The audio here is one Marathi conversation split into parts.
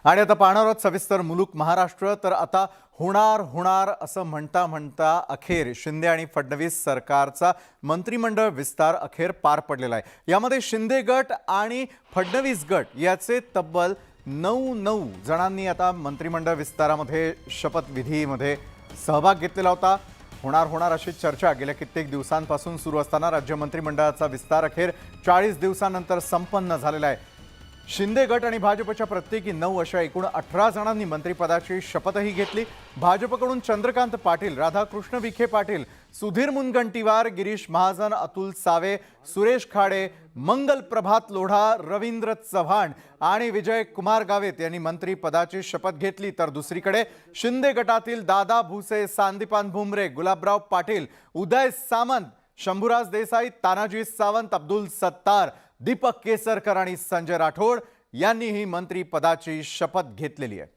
आणि आता पाहणार आहोत सविस्तर मुलुक महाराष्ट्र। तर आता होणार असं म्हणता अखेर शिंदे आणि फडणवीस सरकारचा मंत्रिमंडळ विस्तार अखेर पार पडलेला आहे। यामध्ये शिंदे गट आणि फडणवीस गट याचे तब्बल 9 जणांनी आता मंत्रिमंडळ विस्तारामध्ये शपथविधीमध्ये सहभाग घेतलेला होता। होणार अशी चर्चा गेल्या कित्येक दिवसांपासून सुरू असताना राज्य मंत्रिमंडळाचा विस्तार अखेर 40 दिवसांनंतर संपन्न झालेला आहे। शिंदे गट आणि भाजपच्या प्रत्येकी 9 अशा एकूण 18 जणांनी मंत्रिपदाची शपथही घेतली। भाजपकडून चंद्रकांत पाटील, राधाकृष्ण विखे पाटील, सुधीर मुनगंटीवार, गिरीश महाजन, अतुल सावे, सुरेश खाडे, मंगल प्रभात लोढा, रवींद्र चव्हाण आणि विजय कुमार गावित यांनी मंत्रिपदाची शपथ घेतली। तर दुसरीकडे शिंदे गटातील दादा भुसे, संदीपान भुमरे, गुलाबराव पाटील, उदय सामंत, शंभूराज देसाई, तानाजी सावंत, अब्दुल सत्तार, दीपक केसरकर आणि संजय राठोड यांनीही मंत्रिपदाची शपथ घेतलेली आहे।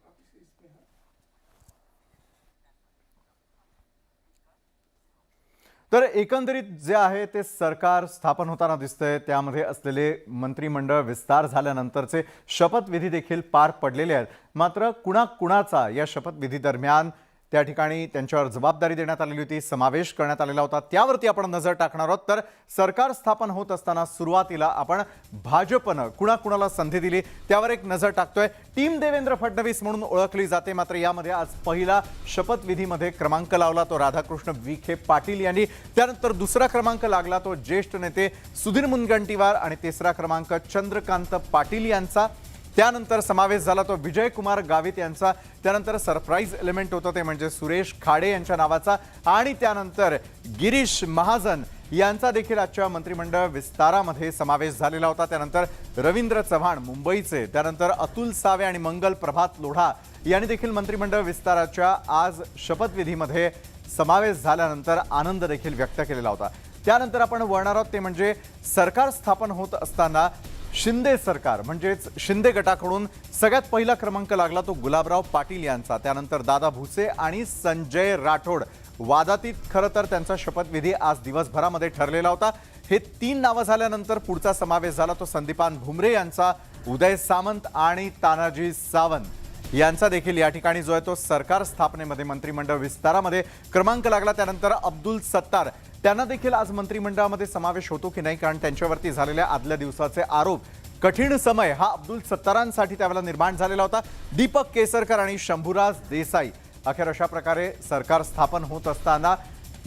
तर एकंदरीत जे आहे ते सरकार स्थापन होताना दिसतंय, त्यामध्ये असलेले मंत्रिमंडळ विस्तार झाल्यानंतरचे शपथविधी देखील पार पडलेले आहेत। मात्र कुणाचा या शपथविधी दरम्यान त्या ठिकाणी त्यांच्यावर जबाबदारी देण्यात आलेली होती, समावेश करण्यात आलेला होता, त्यावरती आपण नजर टाकणार आहोत। तर सरकार स्थापन होत असताना सुरुवातीला आपण भाजपनं कुणाला संधी दिली त्यावर एक नजर टाकतोय। टीम देवेंद्र फडणवीस म्हणून ओळखली जाते, मात्र यामध्ये आज पहिला शपथविधीमध्ये क्रमांक लावला तो राधाकृष्ण विखे पाटील यांनी, त्यानंतर दुसरा क्रमांक लागला तो ज्येष्ठ नेते सुधीर मुनगंटीवार आणि तिसरा क्रमांक चंद्रकांत पाटील यांचा, त्यानंतर समावेश झाला तो विजय कुमार गावित यांचा, त्यानंतर सरप्राईज एलिमेंट होतं ते म्हणजे सुरेश खाडे यांच्या नावाचा, आणि त्यानंतर गिरीश महाजन यांचा देखील आजच्या मंत्रिमंडळ विस्तारामध्ये समावेश झालेला होता। त्यानंतर रवींद्र चव्हाण मुंबईचे, त्यानंतर अतुल सावे आणि मंगल प्रभात लोढा यांनी देखील मंत्रिमंडळ विस्ताराच्या आज शपथविधीमध्ये समावेश झाल्यानंतर आनंद देखील व्यक्त केलेला होता। त्यानंतर आपण वळणार आहोत ते म्हणजे सरकार स्थापन होत असताना शिंदे सरकार म्हणजेच शिंदे गटाकडून सगळ्यात पहिला क्रमांक लागला तो गुलाबराव पाटील यांचा, त्यानंतर दादा भुसे आणि संजय राठोड वादातीत खरं तर त्यांचा शपथविधी आज दिवसभरामध्ये ठरलेला होता। हे 3 नावं झाल्यानंतर पुढचा समावेश झाला तो संदीपान भुमरे यांचा, उदय सामंत आणि तानाजी सावंत यांचा देखील या ठिकाणी जो आहे तो सरकार स्थापनेमध्ये मंत्रिमंडळ विस्तारामध्ये क्रमांक लागला। त्यानंतर अब्दुल सत्तार त्यांना देखील आज मंत्रिमंडळामध्ये समावेश होतो की नाही, कारण त्यांच्यावरती झालेल्या आदल्या दिवसाचे आरोप, कठीण समय हा अब्दुल सत्तारांसाठी त्यावेळेला निर्माण झालेला होता। दीपक केसरकर आणि शंभूराज देसाई अखेर अशा प्रकारे सरकार स्थापन होत असताना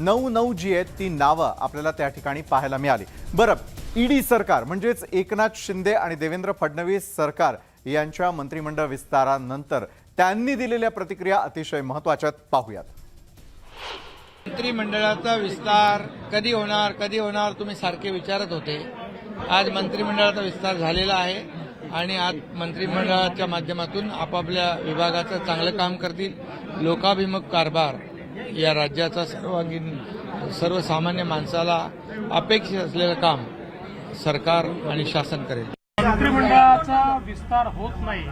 9 जी आहेत ती नावं आपल्याला त्या ठिकाणी पाहायला मिळाली। बरं, ईडी सरकार म्हणजेच एकनाथ शिंदे आणि देवेंद्र फडणवीस सरकार यांच्या मंत्रिमंडळ विस्तारानंतर त्यांनी दिलेल्या प्रतिक्रिया अतिशय महत्त्वाच्या पाहूयात। मंत्रिमंडळाचा विस्तार कधी होणार तुम्ही सारखे विचारत होते। आज मंत्रिमंडळाचा विस्तार झालेला आहे आणि आज मंत्रिमंडळाच्या माध्यमातून आपापल्या विभागाचं चांगलं काम करतील। लोकाभिमुख कारभार या राज्याचा सर्वसामान्य माणसाला अपेक्षित असलेलं काम सरकार आणि शासन करेल। मंत्रिमंडळाचा विस्तार होत नाही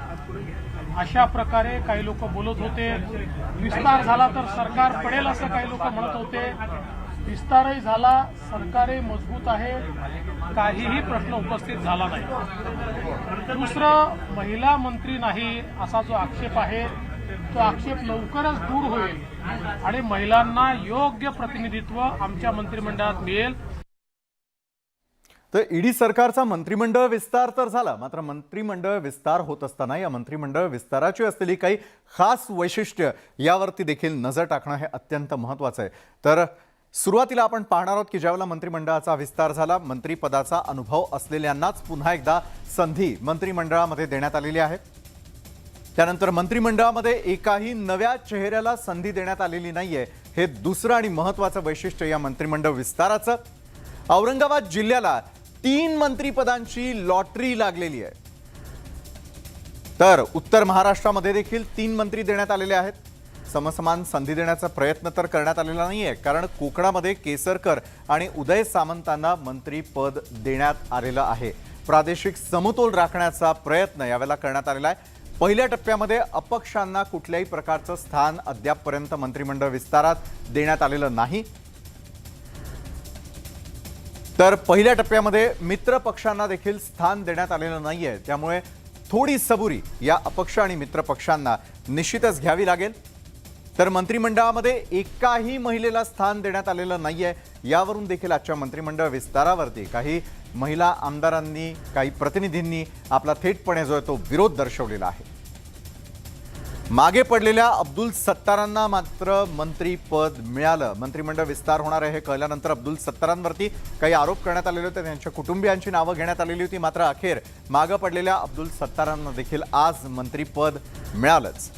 अशा प्रकारे काही लोक बोलत होते। विस्तार झाला तर सरकार पडेल असं काही लोक म्हणत होते। विस्तारही झाला, सरकारही मजबूत आहे, काहीही प्रश्न उपस्थित झाला नाही। दुसरं, महिला मंत्री नाही असा जो आक्षेप आहे तो आक्षेप लवकरच दूर होईल आणि महिलांना योग्य प्रतिनिधित्व आमच्या मंत्रिमंडळात मिळेल। तर ईडी सरकारचा मंत्रिमंडळ विस्तार तर झाला, मात्र मंत्रिमंडळ विस्तार होत असताना या मंत्रिमंडळ विस्ताराची असलेली काही खास वैशिष्ट्य यावरती देखील नजर टाकणं हे अत्यंत महत्त्वाचं आहे। तर सुरुवातीला आपण पाहणार आहोत की ज्यावेळेला मंत्रिमंडळाचा विस्तार झाला, मंत्रिपदाचा अनुभव असलेल्यांनाच पुन्हा एकदा संधी मंत्रिमंडळामध्ये देण्यात आलेली आहे। त्यानंतर मंत्रिमंडळामध्ये एकाही नव्या चेहऱ्याला संधी देण्यात आलेली नाहीये, हे दुसरं आणि महत्त्वाचं वैशिष्ट्य या मंत्रिमंडळ विस्ताराचं। औरंगाबाद जिल्ह्याला 3 मंत्रिपदांची लॉटरी लागलेली आहे, तर उत्तर महाराष्ट्रामध्ये देखील 3 मंत्री देण्यात आलेले आहेत। समसमान संधी देण्याचा प्रयत्न तर करण्यात आलेला नाहीये, कारण कोकणामध्ये केसरकर आणि उदय सामंतांना मंत्रीपद देण्यात आलेलं आहे। प्रादेशिक समतोल राखण्याचा प्रयत्न यावेळेला करण्यात आलेला आहे। पहिल्या टप्प्यामध्ये अपक्षांना कुठल्याही प्रकारचं स्थान अद्यापपर्यंत मंत्रिमंडळ विस्तारात देण्यात आलेलं नाही, तर पहिल्या टप्प्यामध्ये मित्र पक्षांना देखील स्थान देण्यात आलेलं नाहीये। त्यामुळे थोडी सबुरी या अपक्ष आणि मित्र पक्षांना निश्चितच घ्यावी लागेल. तर मंत्रिमंडळामध्ये एकाही महिलेला स्थान देण्यात आलेलं नाहीये. यावरून देखील आजच्या मंत्रिमंडळ विस्तारावरती काही महिला आमदारांनी, काही प्रतिनिधींनी आपला थेटपणे जो आहे तो विरोध दर्शवलेला आहे. मागे पडलेल्या अब्दुल सत्तारांना मात्र मंत्रीपद मिळालं. मंत्रिमंडळ विस्तार होणार आहे हे कळल्यानंतर अब्दुल सत्तारांवरती काही आरोप करण्यात आलेले होते. त्यांच्या कुटुंबियांची नावं घेण्यात आलेली होती. मात्र अखेर मागे पडलेल्या अब्दुल सत्तारांना देखील आज मंत्रीपद मिळालंच.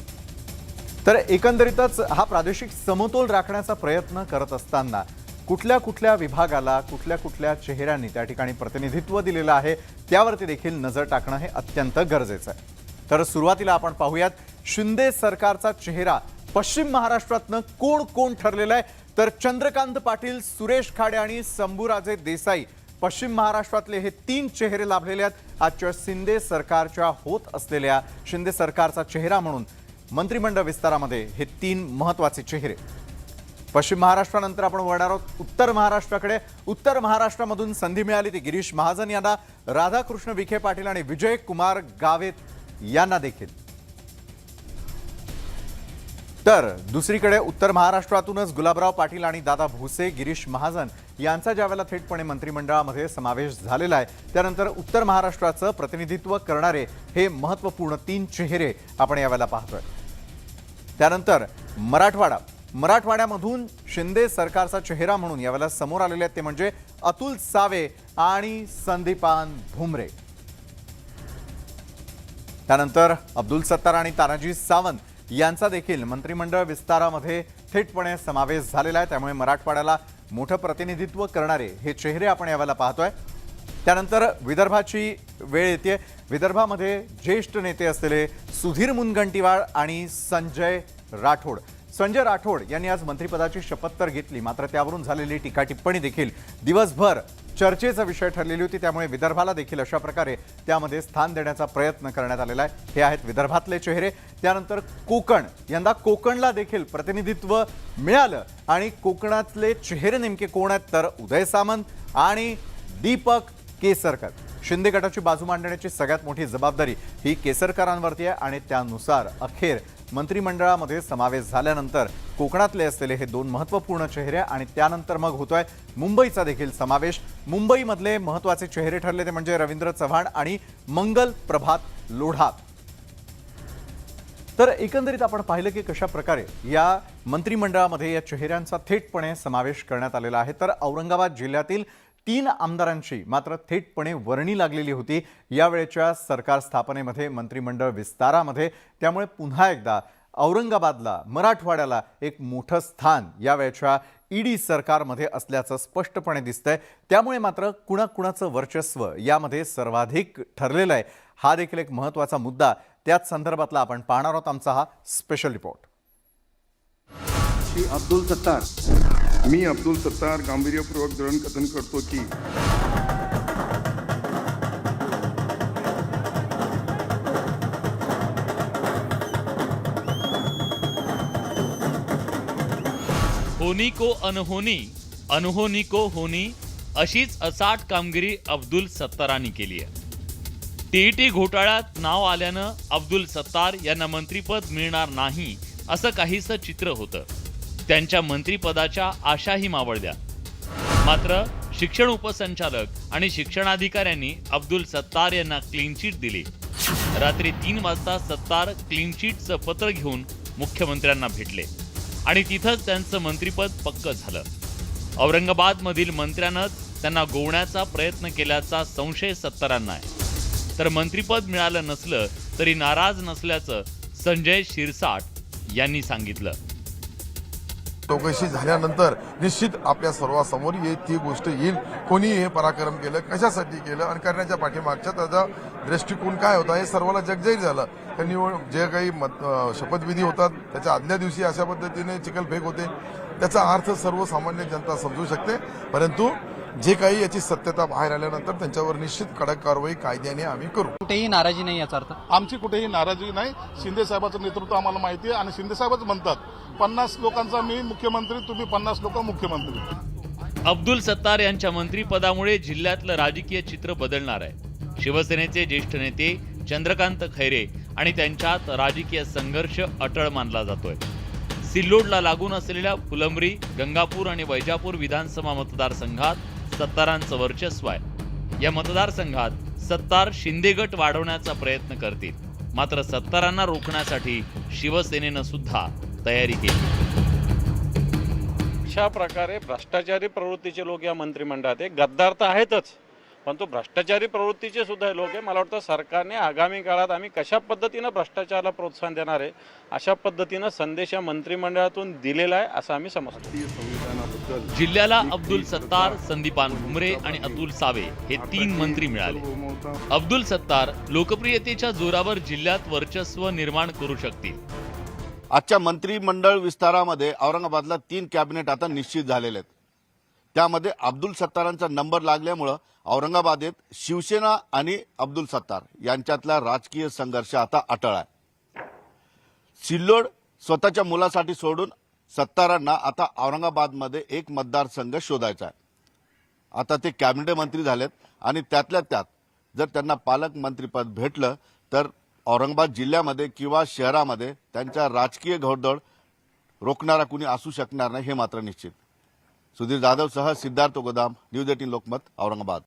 तर एकंदरीतच हा प्रादेशिक समतोल राखण्याचा प्रयत्न करत असताना कुठल्या कुठल्या विभागाला कुठल्या कुठल्या चेहऱ्यांनी त्या ठिकाणी प्रतिनिधित्व दिलेलं आहे त्यावरती देखील नजर टाकणं हे अत्यंत गरजेचं आहे. तर सुरुवातीला आपण पाहूयात शिंदे सरकारचा चेहरा पश्चिम महाराष्ट्रातनं कोण कोण ठरलेला आहे. तर चंद्रकांत पाटील, सुरेश खाडे आणि शंभूराजे देसाई पश्चिम महाराष्ट्रातले हे 3 चेहरे लाभलेले आहेत आजच्या शिंदे सरकारच्या होत असलेल्या शिंदे सरकारचा चेहरा म्हणून मंत्रिमंडळ विस्तारामध्ये हे 3 महत्वाचे चेहरे. पश्चिम महाराष्ट्रानंतर आपण वळणार आहोत उत्तर महाराष्ट्राकडे. उत्तर महाराष्ट्रामधून संधी मिळाली ती गिरीश महाजन यांना, राधाकृष्ण विखे पाटील आणि विजय कुमार गावित यांना देखील. तर दुसरीकडे उत्तर महाराष्ट्रातूनच गुलाबराव पाटील आणि दादा भुसे, गिरीश महाजन यांचा ज्यावेळेला थेटपणे मंत्रिमंडळामध्ये समावेश झालेला आहे त्यानंतर उत्तर महाराष्ट्राचं प्रतिनिधित्व करणारे हे महत्त्वपूर्ण 3 चेहरे आपण यावेळेला पाहतोय. त्यानंतर मराठवाड्यामधून शिंदे सरकारचा चेहरा म्हणून यावेळेला समोर आलेले आहेत ते म्हणजे अतुल सावे आणि संदीपान भुमरे. त्यानंतर अब्दुल सत्तार आणि तानाजी सावंत यांचा देखील मंत्रिमंडळ विस्तारामध्ये थेटपणे समावेश झालेला आहे. त्यामुळे मराठवाड्याला मोठं प्रतिनिधित्व करणारे हे चेहरे आपण यावेळेला पाहतोय. त्यानंतर विदर्भाची वेळ येते. विदर्भामध्ये ज्येष्ठ नेते असलेले सुधीर मुनगंटीवार आणि संजय राठोड. संजय राठोड यांनी आज मंत्रिपदाची शपथ तर घेतली मात्र त्यावरून झालेली टीका टिप्पणी देखील दिवसभर चर्चेचा विषय ठरलेली होती. त्यामुळे विदर्भाला देखील अशा प्रकारे त्यामध्ये स्थान देण्याचा प्रयत्न करण्यात आलेला आहे. हे आहेत विदर्भातले चेहरे. त्यानंतर कोकण, यंदा कोकणला देखील प्रतिनिधित्व मिळालं आणि कोकणातले चेहरे नेमके कोण आहेत तर उदय सामंत आणि दीपक केसरकर. शिंदे गटाची बाजू मांडण्याची सगळ्यात मोठी जबाबदारी ही केसरकरांवरती आहे आणि त्यानुसार अखेर मंत्रिमंडळामध्ये समावेश झाल्यानंतर कोकणातले असलेले हे 2 महत्त्वपूर्ण चेहरे आणि त्यानंतर मग होतोय मुंबईचा देखील समावेश. मुंबईमधले महत्त्वाचे चेहरे ठरले ते म्हणजे रवींद्र चव्हाण आणि मंगल प्रभात लोढा. तर एकंदरीत आपण पाहिलं की कशा प्रकारे या मंत्रिमंडळामध्ये या चेहऱ्यांचा थेटपणे समावेश करण्यात आलेला आहे. तर औरंगाबाद जिल्ह्यातील 3 आमदारांची मात्र थेटपणे वर्णी लागलेली होती यावेळेच्या सरकार स्थापनेमध्ये, मंत्रिमंडळ विस्तारामध्ये. त्यामुळे पुन्हा एकदा औरंगाबादला, मराठवाड्याला एक मोठं स्थान यावेळेच्या ईडी सरकारमध्ये असल्याचं स्पष्टपणे दिसतंय. त्यामुळे मात्र कुणाकुणाचं वर्चस्व यामध्ये सर्वाधिक ठरलेलं आहे हा देखील एक महत्त्वाचा मुद्दा. त्याच संदर्भातला आपण पाहणार आहोत आमचा हा स्पेशल रिपोर्ट. श्री अब्दुल सत्तार. मी अब्दुल सत्तार गांभीर्यपूर्वक दृढ कथन करतो की होनी को अनहोनी, अनहोनी को होनी अशीच असाट कामगिरी अब्दुल सत्तारांनी केली आहे. टीईटी घोटाळ्यात नाव आल्यानं अब्दुल सत्तार यांना मंत्रिपद मिळणार नाही असं काहीसं चित्र होतं. त्यांच्या मंत्रिपदाच्या आशाही मावळल्या. मात्र शिक्षण उपसंचालक आणि शिक्षणाधिकाऱ्यांनी अब्दुल सत्तार यांना क्लीन चिट दिली. रात्री 3 वाजता सत्तार क्लीन चिटचं पत्र घेऊन मुख्यमंत्र्यांना भेटले आणि तिथंच त्यांचं मंत्रिपद पक्क झालं. औरंगाबादमधील मंत्र्यांनाच त्यांना गोवण्याचा प्रयत्न केल्याचा संशय सत्तारांना आहे. तर मंत्रिपद मिळालं नसलं तरी नाराज नसल्याचं संजय शिरसाट यांनी सांगितलं. चौकशी झाल्यानंतर निश्चित आपल्या सर्वांसमोर ती गोष्ट येईल. कोणी हे पराक्रम केलं, कशासाठी केलं आणि करण्याच्या पाठीमागच्या त्याचा दृष्टिकोन काय होता हे सर्वांना जगजाहीर झालं. त्यांनी जे काही शपथविधी होतात त्याच्या आदल्या दिवशी अशा पद्धतीने चिखलफेक होते. त्याचा अर्थ सर्वसामान्य जनता समजू शकते. परंतु जे काही याची सत्यता बाहेर आल्यानंतर त्यांच्यावर निश्चित कडक कारवाई कायद्याने आम्ही करू. कुठेही नाराजी नाही याचा अर्थ. आमची कुठेही नाराजी नाही. शिंदे साहेबांचं नेतृत्व आम्हाला माहिती आहे आणि शिंदे साहेबच म्हणतात 50 लोकांचा मी मुख्यमंत्री, तुम्ही 50 लोक मुख्यमंत्री. अब्दुल सत्तार यांच्या मंत्रिपदामुळे जिल्ह्यातलं राजकीय चित्र बदलणार आहे. शिवसेनेचे ज्येष्ठ नेते चंद्रकांत खैरे आणि त्यांच्यात राजकीय संघर्ष अटळ मानला जातोय. सिल्लोडला लागून असलेल्या फुलंब्री, गंगापूर आणि वैजापूर विधानसभा मतदारसंघात सत्तारांचं वर्चस्व आहे. या मतदारसंघात सत्तार शिंदे गट वाढवण्याचा प्रयत्न करतील. मात्र सत्तारांना रोखण्यासाठी शिवसेनेनं सुद्धा तयारी केली. अशा प्रकारे भ्रष्टाचारी प्रवृत्तीचे लोक या मंत्रिमंडळात आहे. गद्दार तर आहेतच, पण तो भ्रष्टाचारी प्रवृत्तीचे सुद्धा हे लोक आहे. मला वाटतं सरकारने आगामी काळात आम्ही कशा पद्धतीनं भ्रष्टाचाराला प्रोत्साहन देणार आहे अशा पद्धतीनं संदेश या मंत्रिमंडळातून दिलेला आहे असं आम्ही समजतो. भारतीय संविधानाबद्दल जिल्ह्याला अब्दुल सत्तार, संदीपान भुमरे आणि अतुल सावे हे 3 मंत्री मिळाले. अब्दुल सत्तार लोकप्रियतेच्या जोरावर जिल्ह्यात वर्चस्व निर्माण करू शकतील. आजच्या मंत्रिमंडळ विस्तारामध्ये औरंगाबादला 3 कॅबिनेट आता निश्चित झालेले आहेत. त्यामध्ये अब्दुल सत्तारांचा नंबर लागल्यामुळं औरंगाबादेत शिवसेना आणि अब्दुल सत्तार यांच्यातला राजकीय संघर्ष आता अटळ आहे. सिल्लोड स्वतःच्या मुलासाठी सोडून सत्तारांना आता औरंगाबादमध्ये एक मतदारसंघ शोधायचा आहे. आता ते कॅबिनेट मंत्री झालेत आणि त्यातल्या त्यात जर त्यांना पालकमंत्रीपद भेटलं तर औरंगाबाद जिल्ह्यामध्ये किंवा शहरामध्ये त्यांच्या राजकीय घोडदौड रोखणारा कुणी असू शकणार नाही हे मात्र निश्चित. सुधीर जाधवसह सिद्धार्थ गोदाम, न्यूज 18 लोकमत, औरंगाबाद.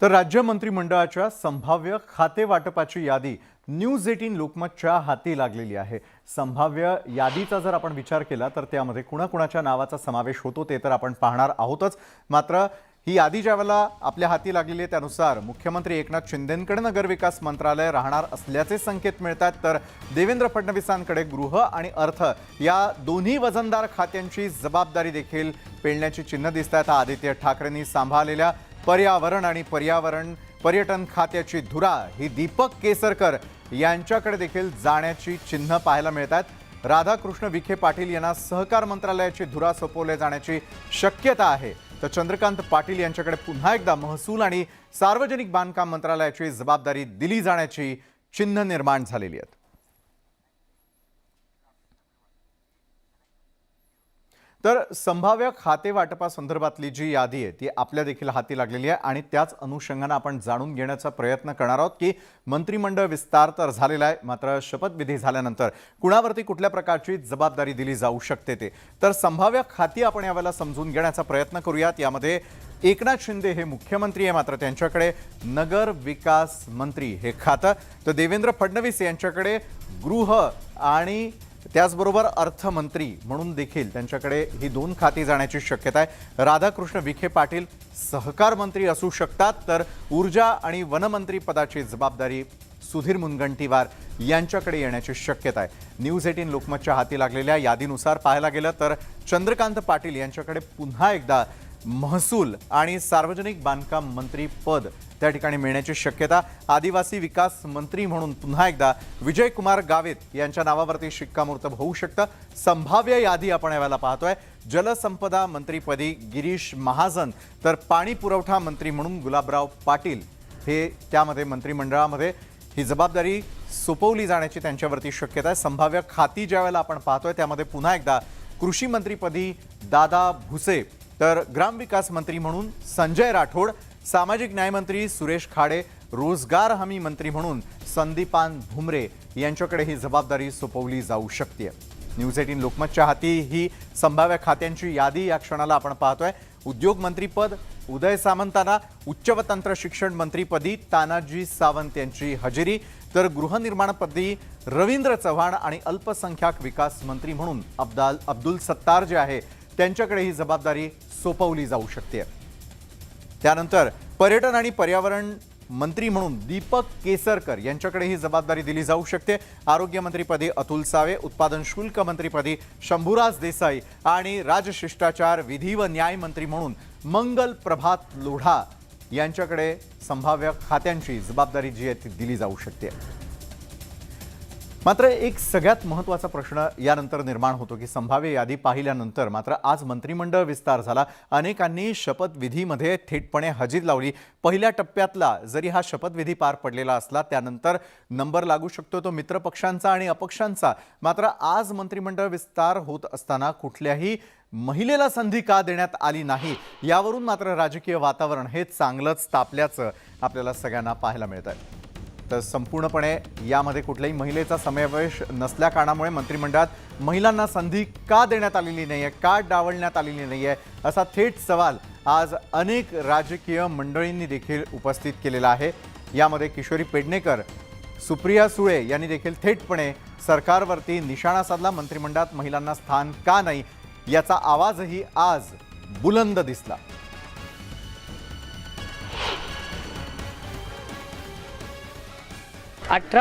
तर राज्य मंत्रिमंडळाच्या संभाव्य खाते वाटपाची यादी न्यूज 18 लोकमतच्या हाती लागलेली आहे. संभाव्य यादीचा जर आपण विचार केला तर त्यामध्ये कुणाकुणाच्या नावाचा समावेश होतो ते तर आपण पाहणार आहोतच. मात्र ही यादी ज्यावेळेला आपल्या हाती लागलेली आहे त्यानुसार मुख्यमंत्री एकनाथ शिंदेंकडे नगरविकास मंत्रालय राहणार असल्याचे संकेत मिळतात. तर देवेंद्र फडणवीसांकडे गृह आणि अर्थ या दोन्ही वजनदार खात्यांची जबाबदारी देखील पेलण्याची चिन्ह दिसत आहेत. आदित्य ठाकरेंनी सांभाळलेल्या पर्यावरण आणि पर्यटन खात्याची धुरा ही दीपक केसरकर यांच्याकडे देखील जाण्याची चिन्ह पाहायला मिळतात. राधाकृष्ण विखे पाटील यांना सहकार मंत्रालयाची धुरा सोपवले जाण्याची शक्यता आहे. तर चंद्रकांत पाटील यांच्याकडे पुन्हा एकदा महसूल आणि सार्वजनिक बांधकाम मंत्रालयाची जबाबदारी दिली जाण्याची चिन्ह निर्माण झालेली आहेत. तर संभाव्य खाते वाटपासंदर्भातली जी यादी आहे ती आपल्या देखील हाती लागलेली आहे आणि त्याच अनुषंगाने आपण जाणून घेण्याचा प्रयत्न करणार आहोत की मंत्रिमंडळ विस्तार तर झालेला आहे, मात्र शपथविधी झाल्यानंतर कुणावरती कुठल्या प्रकारची जबाबदारी दिली जाऊ शकते ते. तर संभाव्य खाती आपण यावेळेला समजून घेण्याचा प्रयत्न करूयात. यामध्ये एकनाथ शिंदे हे मुख्यमंत्री आहे, मात्र त्यांच्याकडे नगर विकास मंत्री हे खातं. तर देवेंद्र फडणवीस यांच्याकडे गृह आणि त्याचबरोबर अर्थमंत्री म्हणून देखील त्यांच्याकडे ही 2 खाती जाण्याची शक्यता आहे. राधाकृष्ण विखे पाटील सहकार मंत्री असू शकतात. तर ऊर्जा आणि वनमंत्री पदाची जबाबदारी सुधीर मुनगंटीवार यांच्याकडे येण्याची शक्यता आहे. न्यूज 18 लोकमतच्या हाती लागलेल्या यादीनुसार पाहायला गेलं तर चंद्रकांत पाटील यांच्याकडे पुन्हा एकदा महसूल आणि सार्वजनिक बांधकाम मंत्री पद त्या ठिकाणी मिळण्याची शक्यता. आदिवासी विकास मंत्री म्हणून पुन्हा एकदा विजयकुमार गावित यांच्या नावावरती शिक्कामोर्तब होऊ शकतं. संभाव्य यादी आपण यावेळेला पाहतोय. जलसंपदा मंत्रीपदी गिरीश महाजन, तर पाणी पुरवठा मंत्री म्हणून गुलाबराव पाटील हे त्यामध्ये मंत्रिमंडळामध्ये ही जबाबदारी सोपवली जाण्याची त्यांच्यावरती शक्यता आहे. संभाव्य खाती ज्यावेळेला आपण पाहतोय त्यामध्ये पुन्हा एकदा कृषी मंत्रीपदी दादा भुसे, तर ग्रामविकास मंत्री म्हणून संजय राठोड, सामाजिक न्यायमंत्री सुरेश खाडे, रोजगार हमी मंत्री म्हणून संदीपान भुमरे यांच्याकडे ही जबाबदारी सोपवली जाऊ शकते. न्यूज 18 लोकमतच्या हाती ही संभाव्य खात्यांची यादी या क्षणाला आपण पाहतोय. उद्योग मंत्रीपद उदय सामंतांना, उच्च व तंत्र शिक्षण मंत्रीपदी तानाजी सावंत यांची हजेरी, तर गृहनिर्माणपदी रवींद्र चव्हाण आणि अल्पसंख्याक विकास मंत्री म्हणून अब्दुल सत्तार जे आहे त्यांच्याकडे ही जबाबदारी सोपवली जाऊ शकते. त्यानंतर पर्यटन आणि पर्यावरण मंत्री म्हणून दीपक केसरकर यांच्याकडे ही जबाबदारी दिली जाऊ शकते. आरोग्यमंत्रीपदी अतुल सावे, उत्पादन शुल्क मंत्रीपदी शंभूराज देसाई आणि राजशिष्टाचार विधी व न्याय मंत्री म्हणून मंगल प्रभात लोढा यांच्याकडे संभाव्य खात्यांची जबाबदारी जी आहे ती दिली जाऊ शकते. मात्र एक सगळ्यात महत्त्वाचा प्रश्न यानंतर निर्माण होतो की संभाव्य यादी पाहिल्यानंतर मात्र आज मंत्रिमंडळ विस्तार झाला. अनेकांनी शपथविधीमध्ये थेटपणे हजेरी लावली. पहिल्या टप्प्यातला जरी हा शपथविधी पार पडलेला असला त्यानंतर नंबर लागू शकतो तो मित्रपक्षांचा आणि अपक्षांचा. मात्र आज मंत्रिमंडळ विस्तार होत असताना कुठल्याही महिलेला संधी का देण्यात आली नाही यावरून मात्र राजकीय वातावरण हे चांगलंच तापल्याचं आपल्याला सगळ्यांना पाहायला मिळत आहे. तर संपूर्णपणे यामध्ये कुठल्याही महिलेचा समावेश नसल्या कारणामुळे मंत्रिमंडळात महिलांना संधी का देण्यात आलेली नाही आहे, का डावलण्यात आलेली नाही आहे, असा थेट सवाल आज अनेक राजकीय मंडळींनी देखील उपस्थित केलेला आहे. यामध्ये किशोरी पेडणेकर, सुप्रिया सुळे यांनी देखील थेटपणे सरकारवरती निशाणा साधला. मंत्रिमंडळात महिलांना स्थान का नाही याचा आवाजही आज बुलंद दिसला.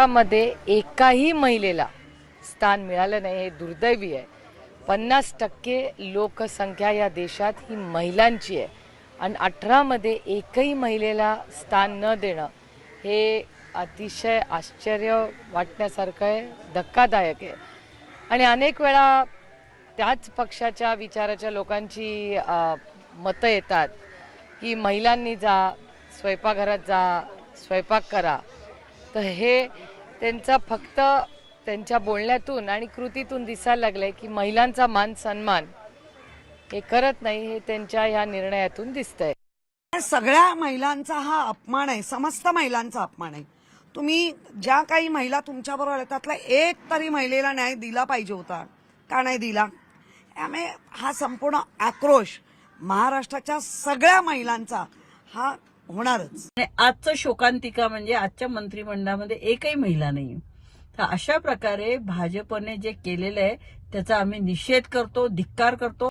मध्ये एकाही महिलेला स्थान मिळालं नाही, हे दुर्दैवी आहे. 50% लोकसंख्या या देशात ही महिलांची आहे आणि 18मध्ये एकही महिलेला स्थान न देणं हे अतिशय आश्चर्य वाटण्यासारखं आहे, धक्कादायक आहे. आणि अनेक वेळा त्याच पक्षाच्या विचाराच्या लोकांची मतं येतात की महिलांनी जा, स्वयंपाकघरात जा, स्वयंपाक करा. तर हे त्यांचा फक्त त्यांच्या बोलण्यातून आणि कृतीतून दिसायला लागलंय की महिलांचा मान सन्मान हे करत नाही, हे त्यांच्या ह्या निर्णयातून दिसतंय. सगळ्या महिलांचा हा अपमान आहे, समस्त महिलांचा अपमान आहे. तुम्ही ज्या काही महिला तुमच्याबरोबर त्यातला एक तरी महिलेला न्याय दिला पाहिजे होता, का नाही दिला? त्यामुळे हा संपूर्ण आक्रोश महाराष्ट्राच्या सगळ्या महिलांचा हा होणारच. आजचं शोकांतिका म्हणजे आजच्या मंत्रिमंडळामध्ये एकही महिला नाही. तर अशा प्रकारे भाजपने जे केलेलं आहे त्याचा आम्ही निषेध करतो, धिक्कार करतो.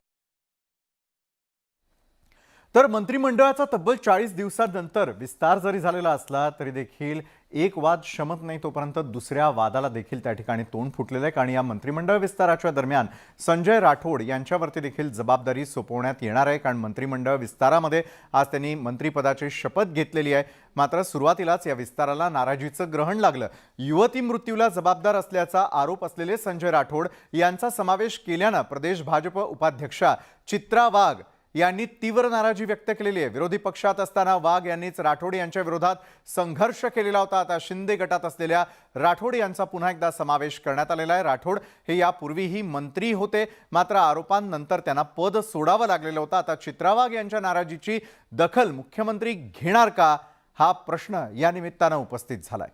तर मंत्रिमंडळाचा तब्बल 40 दिवसांनंतर विस्तार जरी झालेला असला तरी देखील एक वाद शमत नाही तोपर्यंत दुसऱ्या वादाला देखील त्या ठिकाणी तोंड फुटलेलं आहे. आणि या मंत्रिमंडळ विस्ताराच्या दरम्यान संजय राठोड यांच्यावरती देखील जबाबदारी सोपवण्यात येणार आहे. कारण मंत्रिमंडळ विस्तारामध्ये आज त्यांनी मंत्रिपदाची शपथ घेतलेली आहे. मात्र सुरुवातीलाच या विस्ताराला नाराजीचं ग्रहण लागलं. युवती मृत्यूला जबाबदार असल्याचा आरोप असलेले संजय राठोड यांचा समावेश केल्यानं प्रदेश भाजप उपाध्यक्षा चित्रा वाघ यांनी तीव्र नाराजी व्यक्त केलेली आहे. विरोधी पक्षात असताना वाघ यांनीच राठोड यांच्या विरोधात संघर्ष केलेला होता. आता शिंदे गटात असलेल्या राठोड यांचा पुन्हा एकदा समावेश करण्यात आलेला आहे. राठोड हे यापूर्वीही मंत्री होते, मात्र आरोपांनंतर त्यांना पद सोडावं लागलेलं होतं. आता चित्रा वाघ यांच्या नाराजीची दखल मुख्यमंत्री घेणार का, हा प्रश्न या निमित्तानं उपस्थित झालाय.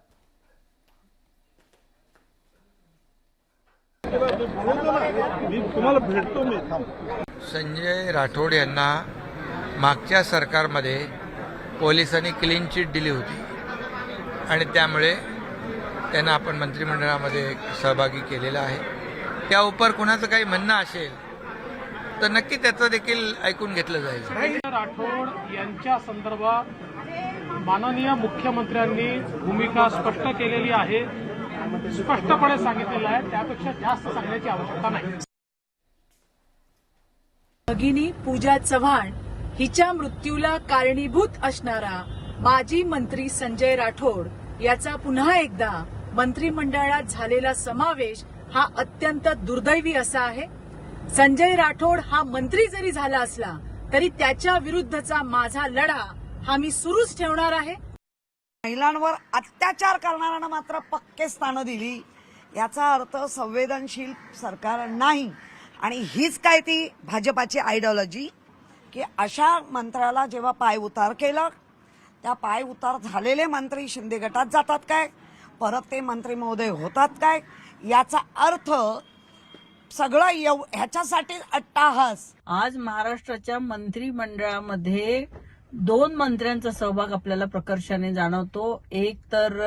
संजय राठोड यांना मागच्या सरकारमध्ये पोलिसांनी क्लीन चिट दिली होती आणि त्यामुळे त्यांना आपण मंत्रिमंडळामध्ये सहभागी केलेला आहे. त्या उपर कुणाचं काही म्हणणं असेल तर नक्की त्याचं देखील ऐकून घेतलं जाईल. संजय राठोड यांच्या संदर्भात माननीय मुख्यमंत्र्यांनी भूमिका स्पष्ट केलेली आहे, स्पष्टपणे सांगितलेलं आहे. त्यापेक्षा जास्त सांगण्याची आवश्यकता नाही. भगिनी पूजा चव्हाण हिच्या मृत्यूला कारणीभूत असणारा माजी मंत्री संजय राठोड याचा पुन्हा एकदा मंत्रिमंडळात झालेला समावेश हा अत्यंत दुर्दैवी असा आहे. संजय राठोड हा मंत्री जरी झाला असला तरी त्याच्या विरुद्धचा माझा लढा हा मी सुरूच ठेवणार आहे. महिलांवर अत्याचार करणाऱ्यांना मात्र पक्के स्थानं दिली, याचा अर्थ संवेदनशील सरकार नाही. आणि हीच काय ती भाजपाची आयडिओलॉजी की अशा मंत्र्याला जेव्हा पायउतार केलं, त्या पायउतार झालेले मंत्री शिंदे गटात जातात काय, परत ते मंत्री महोदय होतात काय, याचा अर्थ सगळं ह्याच्यासाठी अट्टाहास. आज महाराष्ट्राच्या मंत्रिमंडळामध्ये 2 मंत्र्यांचा सहभाग आपल्याला प्रकर्षाने जाणवतो. एक तर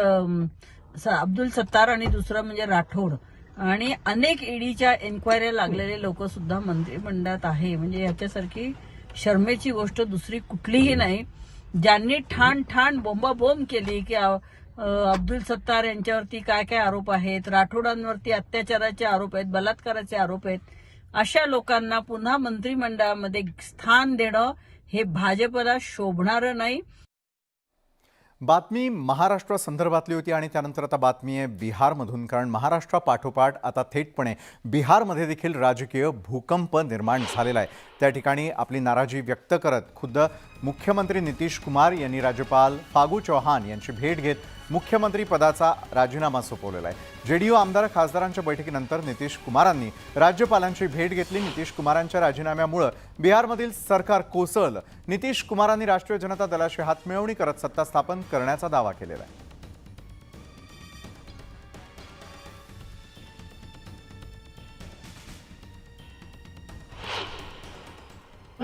अब्दुल सत्तार आणि दुसरं म्हणजे राठोड. आणि अनेक ईडीच्या एन्क्वायऱ्या लागलेले लोक सुद्धा मंत्रिमंडळात आहे. म्हणजे याच्यासारखी शर्मेची गोष्ट दुसरी कुठलीही नाही. ज्यांनी ठाण बोंबाबोंब केली की अब्दुल सत्तार यांच्यावरती काय काय आरोप आहेत, राठोडांवरती अत्याचाराचे आरोप आहेत, बलात्काराचे आरोप आहेत, अशा लोकांना पुन्हा मंत्रिमंडळामध्ये स्थान देणं हे भाजपला शोभणारं नाही. बातमी महाराष्ट्रासंदर्भातली होती आणि त्यानंतर आता बातमी आहे बिहारमधून. कारण महाराष्ट्रापाठोपाठ आता थेटपणे बिहारमध्ये देखील राजकीय भूकंप निर्माण झालेला आहे. त्या ठिकाणी आपली नाराजी व्यक्त करत खुद्द मुख्यमंत्री नितीश कुमार यांनी राज्यपाल फागू चौहान यांची भेट घेत मुख्यमंत्री पदाचा राजीनामा सोपवलेला आहे. जेडीयू आमदार खासदारांच्या बैठकीनंतर नितीश कुमारांनी राज्यपालांची भेट घेतली. नितीश कुमारांच्या राजीनाम्यामुळे बिहारमधील सरकार कोसळलं. नितीश कुमारांनी राष्ट्रीय जनता दलाशी हातमिळवणी करत सत्ता स्थापन करण्याचा दावा केलेला आहे.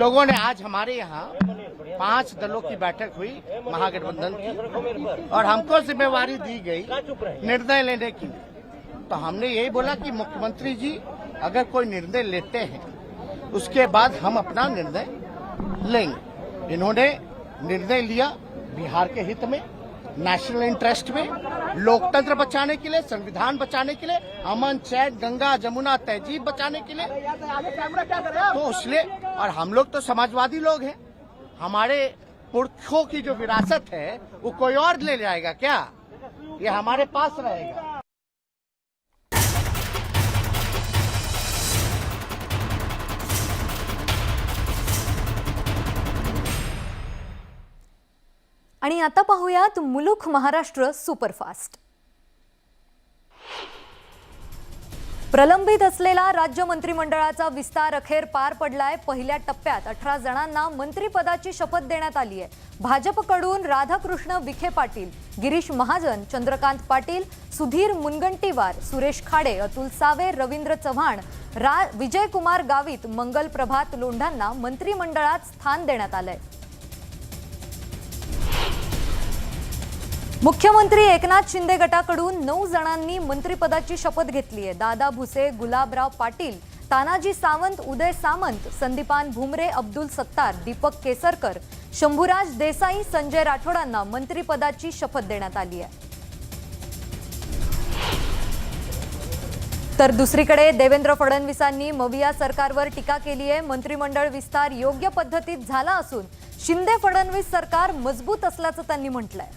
लोगों ने आज हमारे यहाँ 5 दलों की बैठक हुई महागठबंधन की और हमको जिम्मेवारी दी गई निर्णय लेने की। तो हमने यही बोला कि मुख्यमंत्री जी अगर कोई निर्णय लेते हैं उसके बाद हम अपना निर्णय लेंगे। इन्होंने निर्णय लिया बिहार के हित में, नेशनल इंटरेस्ट में, लोकतंत्र बचाने के लिए, संविधान बचाने के लिए, अमन चैन गंगा जमुना तहजीब बचाने के लिए। तो इसलिए, और हम लोग तो समाजवादी लोग हैं, हमारे पुरखों की जो विरासत है वो कोई और ले जाएगा क्या? ये हमारे पास रहेगा। आणि आता पाहूयात मुलुख महाराष्ट्र सुपरफास्ट। प्रलंबित असलेला राज्य मंत्रिमंडळाचा विस्तार अखेर पार पडलाय। पहिल्या टप्प्यात 18 जणांना मंत्रिपदाची शपथ देण्यात आली आहे। भाजपकडून राधाकृष्ण विखे पाटील, गिरीश महाजन, चंद्रकांत पाटील, सुधीर मुनगंटीवार, सुरेश खाडे, अतुल सावे, रवींद्र चव्हाण, विजयकुमार गावित, मंगल प्रभात लोंढांना मंत्रिमंडळात स्थान देण्यात आलंय। मुख्यमंत्री एकनाथ शिंदे गटाकडून 9 जणांनी मंत्रिपदाची शपथ घेतली आहे। दादा भुसे, गुलाबराव पाटील, तानाजी सावंत, उदय सामंत, संदीपान भुमरे, अब्दुल सत्तार, दीपक केसरकर, शंभूराज देसाई, संजय राठोडांना मंत्रिपदाची शपथ देण्यात आली आहे। तर दुसरीकडे देवेंद्र फडणवीसांनी मविया सरकारवर टीका केली आहे। मंत्रिमंडळ विस्तार योग्य पद्धतीत झाला असून शिंदे फडणवीस सरकार मजबूत असल्याचं त्यांनी म्हटलंय।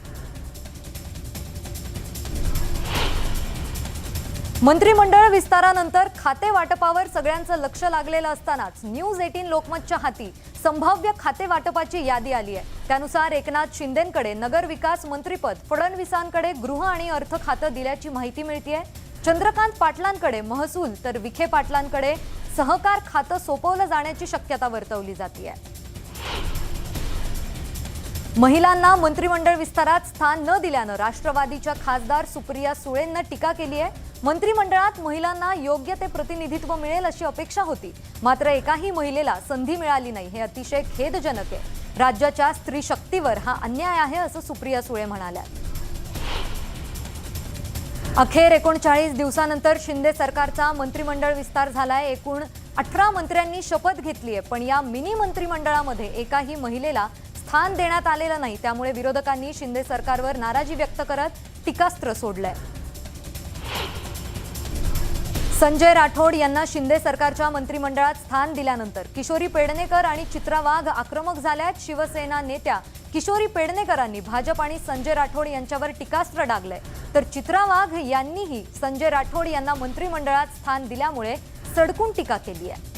मंत्रिमंडळ विस्तारानंतर खाते वाटपावर सगळ्यांचं लक्ष लागलेलं असतानाच न्यूज 18 लोकमतच्या हाती संभाव्य खाते वाटपाची यादी आली आहे। त्यानुसार एकनाथ शिंदेंकडे नगर विकास मंत्रिपद, फडणवीसांकडे गृह आणि अर्थ खातं दिल्याची माहिती मिळतेय। चंद्रकांत पाटलांकडे महसूल तर विखे पाटलांकडे सहकार खातं सोपवलं जाण्याची शक्यता वर्तवली जाते आहे। महिलांना मंत्रिमंडळ विस्तारात स्थान न दिल्यानं राष्ट्रवादीच्या खासदार सुप्रिया सुळेंना टीका केली आहे। मंत्रिमंडळात महिलांना योग्य ते प्रतिनिधित्व मिळेल अशी अपेक्षा होती, मात्र एकाही महिलेला संधी मिळाली नाही, हे अतिशय खेदजनक आहे। राज्याच्या स्त्री शक्तीवर हा अन्याय आहे असं सुप्रिया सुळे म्हणाल्या। अखेर 39 दिवसानंतर शिंदे सरकारचा मंत्रिमंडळ विस्तार झालाय। एकूण 18 मंत्र्यांनी शपथ घेतली आहे, पण या मिनी मंत्रिमंडळामध्ये एकाही महिलेला स्थान देण्यात आलेलं नाही। त्यामुळे विरोधकांनी शिंदे सरकारवर नाराजी व्यक्त करत टीकास्त्र सोडलंय। संजय राठोड यांना शिंदे सरकारच्या मंत्रिमंडळात स्थान दिल्यानंतर किशोरी पेडणेकर आणि चित्रा वाघ आक्रमक झाल्यात। शिवसेना नेत्या किशोरी पेडणेकरांनी भाजप आणि संजय राठोड यांच्यावर टीकास्त्र डागलंय, तर चित्रा वाघ यांनीही संजय राठोड यांना मंत्रिमंडळात स्थान दिल्यामुळे सडकून टीका केली आहे।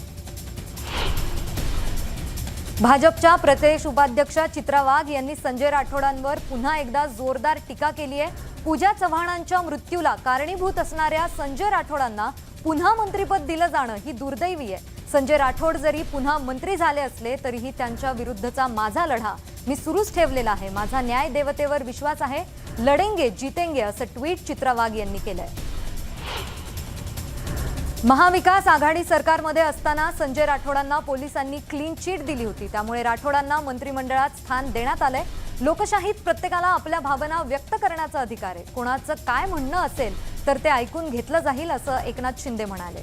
भाजपच्या प्रदेश उपाध्यक्ष चित्रा वाघ यांनी संजय राठोडांवर पुन्हा एकदा जोरदार टीका केली आहे। पूजा चव्हाणांच्या मृत्यूला कारणीभूत असणाऱ्या संजय राठोडांना पुन्हा मंत्रिपद दिलं जाणं ही दुर्दैवी आहे। संजय राठोड जरी पुन्हा मंत्री झाले असले तरीही त्यांच्या विरुद्धचा माझा लढा मी सुरूच ठेवलेला आहे। माझा न्याय देवतेवर विश्वास आहे, लढेंगे जीतेंगे असं ट्विट चित्रा वाघ यांनी केलंय। महाविकास आघाडी सरकारमध्ये असताना संजय राठोडांना पोलिसांनी क्लीन चिट दिली होती, त्यामुळे राठोडांना मंत्रिमंडळात स्थान देण्यात आलंय। लोकशाहीत प्रत्येकाला आपल्या भावना व्यक्त करण्याचा अधिकार आहे। कोणाचं काय म्हणणं असेल तर ते ऐकून घेतलं जाईल असं एकनाथ शिंदे म्हणाले।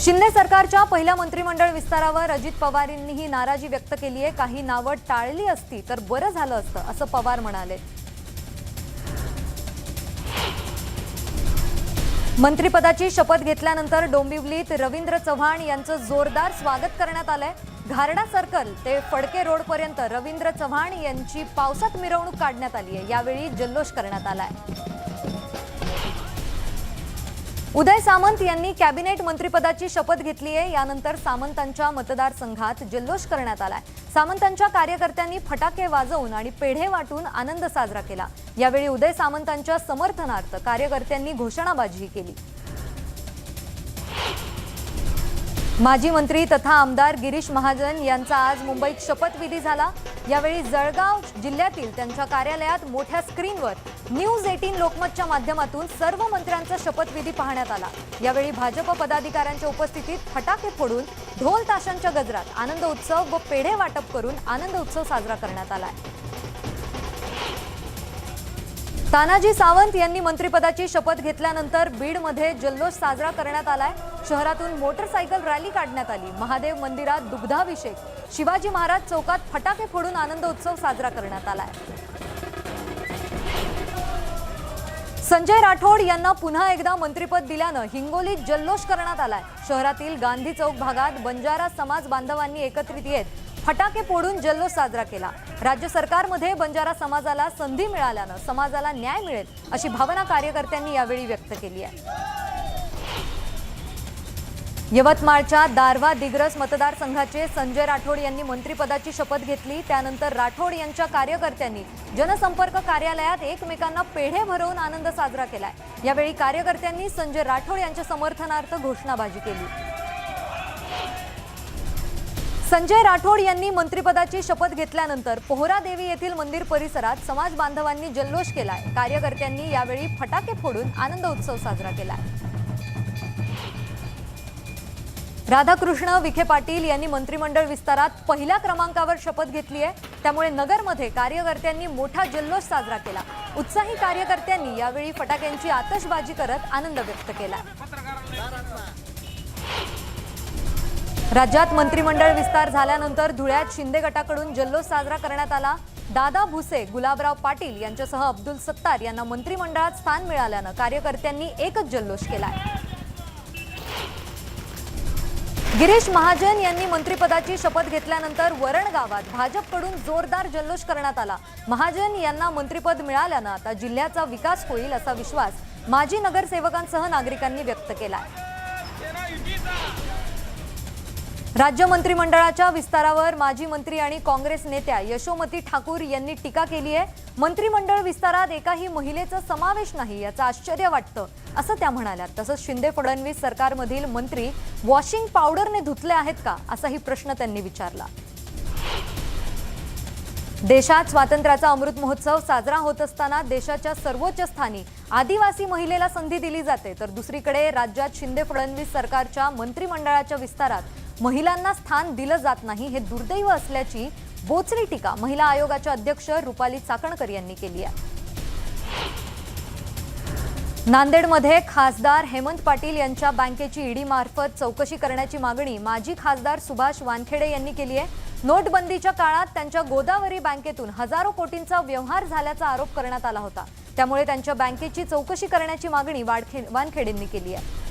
शिंदे सरकारच्या पहिल्या मंत्रिमंडळ विस्तारावर अजित पवार यांनीही नाराजी व्यक्त केली आहे। काही नावं टाळली असती तर बरं झालं असतं असं पवार म्हणाले। मंत्रिपदाची शपथ घेतल्यानंतर डोंबिवलीत रवींद्र चव्हाण यांचं जोरदार स्वागत करण्यात आलंय। घारडा सर्कल ते फडके रोड पर्यंत रवींद्र चव्हाण यांची पावसात मिरवणूक काढण्यात आली आहे। यावेळी जल्लोष करण्यात आलाय। उदय सामंत यांनी कॅबिनेट मंत्रिपदाची शपथ घेतली आहे। यानंतर सामंतांच्या मतदारसंघात जल्लोष करण्यात आलाय। सामंतांच्या कार्यकर्त्यांनी फटाके वाजवून आणि पेढे वाटून आनंद साजरा केला। यावेळी उदय सामंतांच्या समर्थनार्थ कार्यकर्त्यांनी घोषणाबाजी केली। माजी मंत्री तथा आमदार गिरीश महाजन यांचा आज मुंबईत शपथविधी झाला। यावेळी जळगाव जिल्ह्यातील त्यांच्या कार्यालयात मोठ्या स्क्रीनवर न्यूज 18 लोकमतच्या माध्यमातून सर्व मंत्र्यांचा शपथविधी पाहण्यात आला। यावेळी भाजप पदाधिकाऱ्यांच्या उपस्थितीत फटाके फोडून ढोल ताशांच्या गजरात आनंद उत्सव व पेढे वाटप करून आनंद उत्सव साजरा करण्यात आला। तानाजी सावंत यांनी मंत्रिपदाची शपथ घेतल्यानंतर बीडमध्ये जल्लोष साजरा करण्यात आलाय। शहरातून मोटरसायकल रॅली काढण्यात आली। महादेव मंदिरात दुग्धाभिषेक, शिवाजी महाराज चौकात फटाके फोडून आनंद उत्सव साजरा करण्यात आलाय। संजय राठोड यांना पुन्हा एकदा मंत्रिपद दिल्यानं हिंगोलीत जल्लोष करण्यात आलाय। शहरातील गांधी चौक भागात बंजारा समाज बांधवांनी एकत्रित येत फटाके फोडून जल्लोष साजरा केला। राज्य सरकारमध्ये बंजारा समाजाला संधी मिळाल्यानं समाजाला न्याय मिळेल अशी भावना कार्यकर्त्यांनी यावेळी व्यक्त केली आहे। यवतमाळच्या दारव्हा दिग्रस मतदारसंघाचे संजय राठोड यांनी मंत्रिपदाची शपथ घेतली। त्यानंतर राठोड यांच्या कार्यकर्त्यांनी जनसंपर्क कार्यालयात एकमेकांना पेढे भरवून आनंद साजरा केलाय। यावेळी कार्यकर्त्यांनी संजय राठोड यांच्या समर्थनार्थ घोषणाबाजी केली। संजय राठोड यांनी मंत्रिपदाची शपथ घेतल्यानंतर पोहरादेवी येथील मंदिर परिसरात समाज बांधवांनी जल्लोष केलाय। कार्यकर्त्यांनी यावेळी फटाके फोडून आनंद उत्सव साजरा केलाय। राधाकृष्ण विखे पाटील यांनी मंत्रिमंडळ विस्तारात पहिल्या क्रमांकावर शपथ घेतली आहे। त्यामुळे नगरमध्ये कार्यकर्त्यांनी मोठा जल्लोष साजरा केला। उत्साही कार्यकर्त्यांनी यावेळी फटाक्यांची आतषबाजी करत आनंद व्यक्त केला। राज्यात मंत्रिमंडळ विस्तार झाल्यानंतर धुळ्यात शिंदे गटाकडून जल्लोष साजरा करण्यात आला। दादा भुसे, गुलाबराव पाटील यांच्यासह अब्दुल सत्तार यांना मंत्रिमंडळात स्थान मिळाल्यानं कार्यकर्त्यांनी एकच जल्लोष केलाय। गिरीश महाजन यांनी मंत्रिपदाची शपथ घेतल्यानंतर वरण गावात भाजपकडून जोरदार जल्लोष करण्यात आला। महाजन यांना मंत्रिपद मिळाल्यानं आता जिल्ह्याचा विकास होईल असा विश्वास माजी नगरसेवकांसह नागरिकांनी व्यक्त केला। राज्य मंत्रिमंडळाच्या विस्तारावर माजी मंत्री आणि काँग्रेस नेत्या यशोमती ठाकूर यांनी टीका केली आहे। मंत्रिमंडळ विस्तारात एकाही महिलेचा समावेश नाही याचं आश्चर्य वाटतं असं त्या म्हणाल्या। तसंच शिंदे फडणवीस सरकारमधील मंत्री वॉशिंग पावडरने धुतले आहेत का असाही प्रश्न त्यांनी विचारला। देशात स्वातंत्र्याचा अमृत महोत्सव साजरा होत असताना देशाच्या सर्वोच्च स्थानी आदिवासी महिलेला संधी दिली जाते, तर दुसरीकडे राज्यात शिंदे फडणवीस सरकारच्या मंत्रिमंडळाच्या विस्तारात महिलांना स्थान दिलं जात नाही हे दुर्दैव असल्याची बोचरी टीका महिला आयोगाच्या अध्यक्ष रुपाली चाकणकर यांनी केली आहे। नांदेडमध्ये खासदार हेमंत पाटील यांच्या बँकेची ईडी मार्फत चौकशी करण्याची मागणी माजी खासदार सुभाष वानखेडे यांनी केली आहे। नोटबंदीच्या काळात त्यांच्या गोदावरी बँकेतून हजारो कोटींचा व्यवहार झाल्याचा आरोप करण्यात आला होता। त्यामुळे त्यांच्या बँकेची चौकशी करण्याची मागणी वानखेडेंनी केली आहे।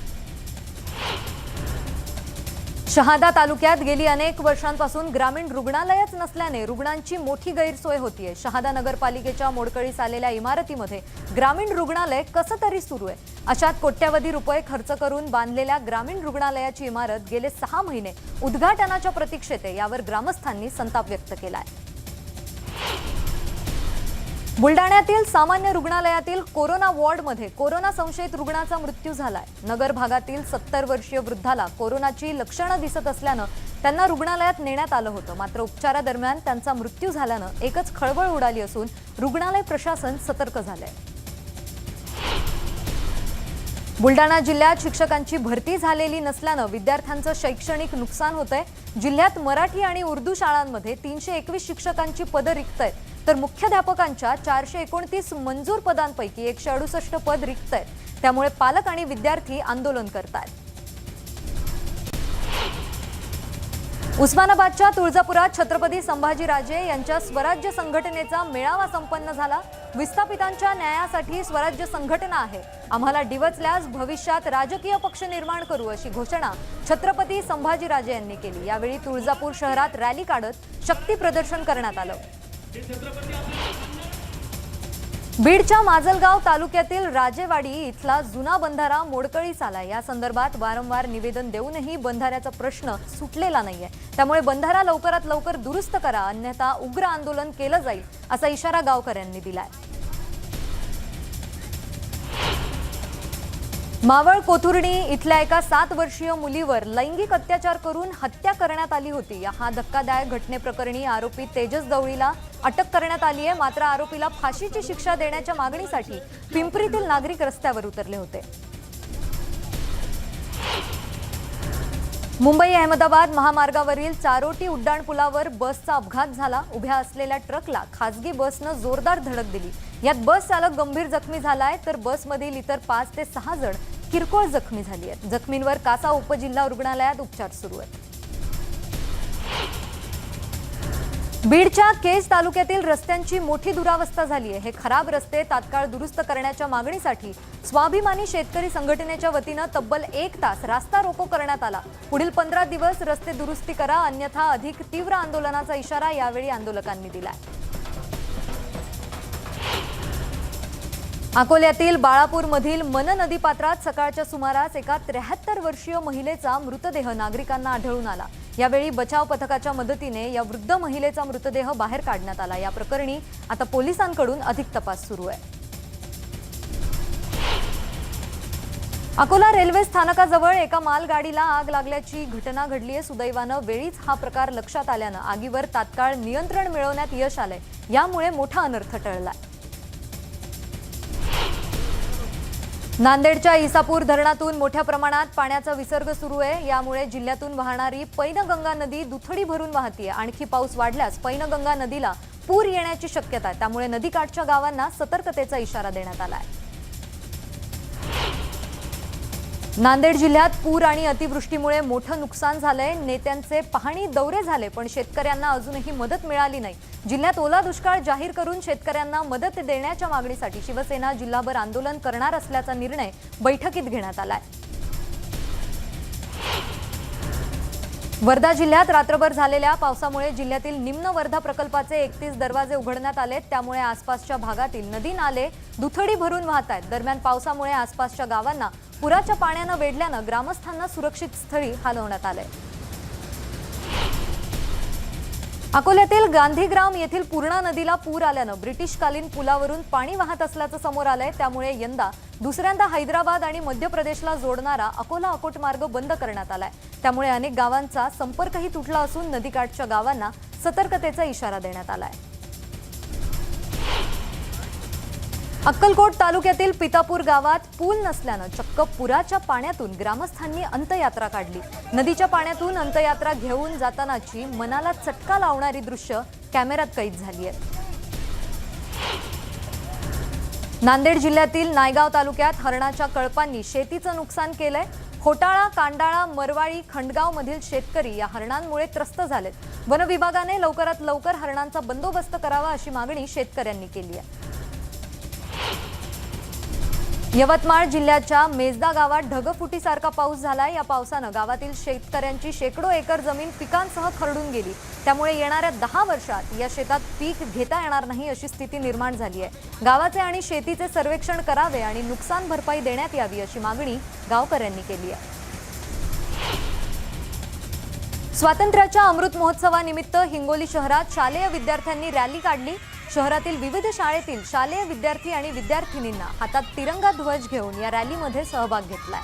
शहादा तालुक्यात गेली अनेक वर्षांपासून ग्रामीण रुग्णालयच नसल्याने रुग्णांची मोठी गैरसोय होतीये। शहादा नगरपालिकेच्या मोडकळीस आलेल्या इमारतीमध्ये ग्रामीण रुग्णालय कसं तरी सुरू आहे। अशात कोट्यवधी रुपये खर्च करून बांधलेल्या ग्रामीण रुग्णालयाची इमारत गेले 6 महिने उद्घाटनाच्या प्रतीक्षेत आहे। यावर ग्रामस्थांनी संताप व्यक्त केला आहे। बुलडाण्यातील सामान्य रुग्णालयातील कोरोना वॉर्डमध्ये कोरोना संशयित रुग्णाचा मृत्यू झालाय। नगर भागातील 70 वर्षीय वृद्धाला कोरोनाची लक्षणं दिसत असल्यानं त्यांना रुग्णालयात नेण्यात आलं होतं। मात्र उपचारादरम्यान त्यांचा मृत्यू झाल्यानं एकच खळबळ उडाली असून रुग्णालय प्रशासन सतर्क झालंय। बुलडाणा जिल्ह्यात शिक्षकांची भरती झालेली नसल्यानं विद्यार्थ्यांचं शैक्षणिक नुकसान होतंय। जिल्ह्यात मराठी आणि उर्दू शाळांमध्ये 321 शिक्षकांची पदं रिक्त आहेत, तर मुख्याध्यापकांच्या 429 मंजूर पदांपैकी 168 पद रिक्त आहेत। त्यामुळे पालक आणि विद्यार्थी आंदोलन करतायत। उस्मानाबादच्या तुळजापुरात छत्रपती संभाजीराजे यांच्या स्वराज्य संघटनेचा मेळावा संपन्न झाला। विस्थापितांच्या न्यायासाठी स्वराज्य संघटना आहे, आम्हाला डिवचल्यास भविष्यात राजकीय पक्ष निर्माण करू अशी घोषणा छत्रपती संभाजीराजे यांनी केली। यावेळी तुळजापूर शहरात रॅली काढत शक्ती प्रदर्शन करण्यात आलं। बीडच्या माजलगाव तालुक्यातील राजेवाडी इथला जुना बंधारा मोडकळीस आला। या संदर्भात वारंवार निवेदन देऊनही बंधाऱ्याचा प्रश्न सुटलेला नाहीये। त्यामुळे बंधारा लवकरात लवकर दुरुस्त करा, अन्यथा उग्र आंदोलन केलं जाईल असा इशारा गावकऱ्यांनी दिलाय। मावळ कोथुर्डी इथल्या एका 7 वर्षीय मुलीवर लैंगिक अत्याचार करून हत्या करण्यात आली होती। हा धक्कादायक घटनेप्रकरणी आरोपी तेजस दवळीला अटक करण्यात आली आहे. मात्र आरोपीला फाशीची शिक्षा देण्याच्या मागणीसाठी पिंपरीतील नागरिक रस्त्यावर उतरले होते. मुंबई अहमदाबाद महामार्गावरील चारोटी उड्डाणपुलावर बसचा अपघात झाला. उभ्या असलेल्या ट्रकला खासगी बसनं जोरदार धडक दिली. यात बस चालक गंभीर जखमी झालाय, तर बसमधील इतर 5 ते 6 जण किरकोळ जखमी झाली आहेत. जखमींवर कासा उपजिल्हा रुग्णालयात उपचार सुरू आहेत. बीडच्या केज तालुक्यातील रस्त्यांची मोठी दुरावस्था झाली आहे. हे खराब रस्ते तात्काळ दुरुस्त करण्याच्या मागणीसाठी स्वाभिमानी शेतकरी संघटनेच्या वतीनं तब्बल 1 तास रास्ता रोको करण्यात आला. पुढील 15 दिवस रस्ते दुरुस्ती करा, अन्यथा अधिक तीव्र आंदोलनाचा इशारा यावेळी आंदोलकांनी दिलाय. अकोल्यातील बाळापूरमधील मन नदीपात्रात सकाळच्या सुमारास एका 73 वर्षीय महिलेचा मृतदेह नागरिकांना आढळून आला. यावेळी बचाव पथकाच्या मदतीने या वृद्ध महिलेचा मृतदेह बाहेर काढण्यात आला. या प्रकरणी आता पोलिसांकडून अधिक तपास सुरू आहे. अकोला रेल्वे स्थानकाजवळ एका मालगाडीला आग लागल्याची घटना घडली आहे. सुदैवानं वेळीच हा प्रकार लक्षात आल्यानं आगीवर तात्काळ नियंत्रण मिळवण्यात यश आलंय. यामुळे मोठा अनर्थ टळलाय. नांदेडच्या इसापूर धरणातून मोठ्या प्रमाणात पाण्याचा विसर्ग सुरू आहे. यामुळे जिल्ह्यातून वाहणारी पैनगंगा नदी दुथडी भरून वाहतीये. आणखी पाऊस वाढल्यास पैनगंगा नदीला पूर येण्याची शक्यता आहे. त्यामुळे नदीकाठच्या गावांना सतर्कतेचा इशारा देण्यात आला आहे. नांदेड जिल्ह्यात पूर आणि अतिवृष्टीमुळे मोठं नुकसान झालंय. नेत्यांचे पाहणी दौरे झाले, पण शेतकऱ्यांना अजूनही मदत मिळाली नाही. जिल्ह्यात ओला दुष्काळ जाहीर करून शेतकऱ्यांना मदत देण्याच्या मागणीसाठी शिवसेना जिल्हाभर आंदोलन करणार असल्याचा निर्णय बैठकीत घेण्यात आलाय. वर्धा जिल्ह्यात रात्रभर झालेल्या पावसामुळे जिल्ह्यातील निम्न वर्धा प्रकल्पाचे 31 दरवाजे उघडण्यात आले. त्यामुळे आसपासच्या भागातील नदी नाले दुथडी भरून वाहत आहेत. दरम्यान पावसामुळे आसपासच्या गावांना पुराच्या पाण्यानं वेढल्यानं ग्रामस्थांना सुरक्षित स्थळी हलवण्यात आले. अकोल्यातील गांधीग्राम येथील पूर्णा नदीला पूर आल्यानं ब्रिटिशकालीन पुलावरून पाणी वाहत असल्याचं समोर आलंय. त्यामुळे यंदा दुसऱ्यांदा हैदराबाद आणि मध्य प्रदेशला जोडणारा अकोला अकोट मार्ग बंद करण्यात आलाय. त्यामुळे अनेक गावांचा संपर्कही तुटला असून नदीकाठच्या गावांना सतर्कतेचा इशारा देण्यात आलाय. अक्कलकोट तालुक्यातील पितापूर गावात पूल नसल्यानं चक्क पुराच्या पाण्यातून ग्रामस्थांनी अंत्ययात्रा काढली. नदीच्या पाण्यातून अंत्ययात्रा घेऊन जातानाची मनाला चटका लावणारी दृश्य कॅमेऱ्यात कैद झाली आहेत. नांदेड जिल्ह्यातील नायगाव तालुक्यात हरणाच्या कळपांनी शेतीचं नुकसान केलंय. खोटाळा, कांडाळा, मरवाळी, खंडगाव मधील शेतकरी या हरणांमुळे त्रस्त झालेत. वन विभागाने लवकरात लवकर हरणांचा बंदोबस्त करावा अशी मागणी शेतकऱ्यांनी केली आहे. यवतमाळ जिल्ह्याच्या मेजदा गावात ढगफुटीसारखा पाऊस झालाय. या पावसानं गावातील शेतकऱ्यांची शेकडो एकर जमीन पिकांसह खरडून गेली. त्यामुळे येणाऱ्या 10 वर्षात या शेतात पीक घेता येणार नाही अशी स्थिती निर्माण झाली आहे. गावाचे आणि शेतीचे सर्वेक्षण करावे आणि नुकसान भरपाई देण्यात यावी अशी मागणी गावकऱ्यांनी केली आहे. स्वातंत्र्याच्या अमृत महोत्सवानिमित्त हिंगोली शहरात शालेय विद्यार्थ्यांनी रॅली काढली. शहरातील विविध शाळेतील शालेय विद्यार्थी आणि विद्यार्थिनींना हातात तिरंगा ध्वज घेऊन या रॅलीमध्ये सहभाग घेतलाय.